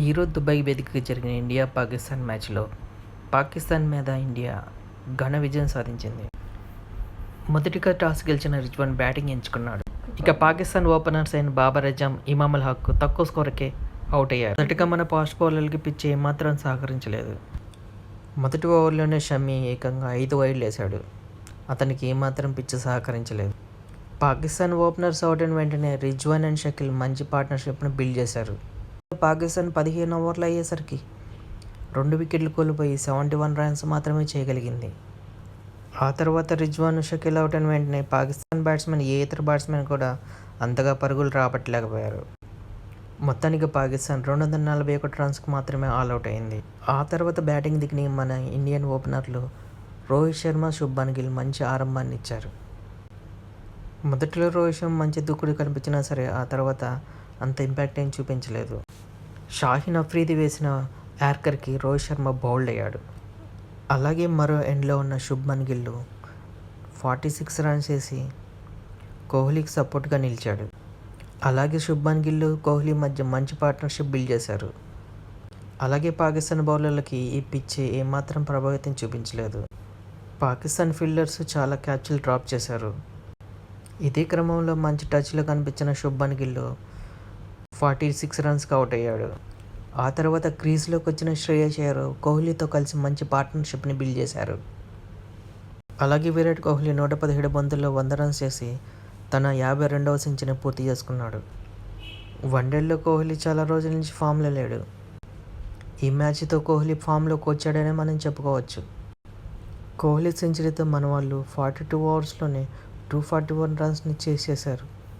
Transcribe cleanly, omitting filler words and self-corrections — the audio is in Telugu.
ఈరోజు దుబాయ్ వేదికగా జరిగిన ఇండియా పాకిస్తాన్ మ్యాచ్లో పాకిస్తాన్ మీద ఇండియా ఘన విజయం సాధించింది. మొదటిగా టాస్ గెలిచిన రిజ్వాన్ బ్యాటింగ్ ఎంచుకున్నాడు. ఇక పాకిస్తాన్ ఓపెనర్స్ అయిన బాబర్ అజమ్, ఇమాముల్ హక్ తక్కువ స్కోర్కే అవుట్ అయ్యారు. మొదటిగా మన ఫాస్ట్ బౌలర్లకి పిచ్ ఏమాత్రం సహకరించలేదు. మొదటి ఓవర్లోనే షమీ ఏకంగా 5 వైడ్లు వేశాడు. అతనికి ఏమాత్రం పిచ్ సహకరించలేదు. పాకిస్తాన్ ఓపెనర్స్ అవుట్ అయిన వెంటనే రిజ్వాన్ అండ్ షకీల్ మంచి పార్ట్నర్షిప్ను బిల్డ్ చేశారు. పాకిస్తాన్ 15 ఓవర్లు అయ్యేసరికి 2 వికెట్లు కోల్పోయి 71 రన్స్ మాత్రమే చేయగలిగింది. ఆ తర్వాత రిజ్వాన్, షకీల్ అవుట్ అయిన వెంటనే పాకిస్తాన్ బ్యాట్స్మెన్ ఏ ఇతర బ్యాట్స్మెన్ కూడా అంతగా పరుగులు రాబట్టలేకపోయారు. మొత్తానికి పాకిస్తాన్ 241 రన్స్కి మాత్రమే ఆల్అవుట్ అయింది. ఆ తర్వాత బ్యాటింగ్ దిగిన మన ఇండియన్ ఓపెనర్లు రోహిత్ శర్మ, శుభ్మన్ గిల్ మంచి ఆరంభాన్ని ఇచ్చారు. మొదట్లో రోహిత్ శర్మ మంచి దూకుడు కనిపించినా సరే ఆ తర్వాత అంత ఇంపాక్ట్ ఏం చూపించలేదు. షాహీన్ అఫ్రీది వేసిన యార్కర్కి రోహిత్ శర్మ బౌల్డ్ అయ్యాడు. అలాగే మరో ఎండ్లో ఉన్న శుభ్మన్ గిల్ 46 రన్స్ వేసి కోహ్లీకి సపోర్ట్గా నిలిచాడు. అలాగే శుభ్మన్ గిల్, కోహ్లీ మధ్య మంచి పార్ట్నర్షిప్ బిల్డ్ చేశారు. అలాగే పాకిస్తాన్ బౌలర్లకి ఈ పిచ్ ఏమాత్రం ప్రభావితం చూపించలేదు. పాకిస్తాన్ ఫీల్డర్స్ చాలా క్యాచ్లు డ్రాప్ చేశారు. ఇదే క్రమంలో మంచి టచ్లో కనిపించిన శుభ్మన్ గిల్ 46 రన్స్కి అవుట్ అయ్యాడు. ఆ తర్వాత క్రీజ్లోకి వచ్చిన శ్రేయస్ అయ్యర్ కోహ్లీతో కలిసి మంచి పార్ట్నర్షిప్ని బిల్డ్ చేశారు. అలాగే విరాట్ కోహ్లీ 117 బంతుల్లో 100 రన్స్ చేసి తన 52వ సెంచరీని పూర్తి చేసుకున్నాడు. వన్డేల్లో కోహ్లీ చాలా రోజుల నుంచి ఫామ్లో లేడు. ఈ మ్యాచ్తో కోహ్లీ ఫామ్లోకి వచ్చాడనే మనం చెప్పుకోవచ్చు. కోహ్లీ సెంచరీతో మన వాళ్ళు 42 ఓవర్స్లోనే 241 రన్స్ని చేసేశారు.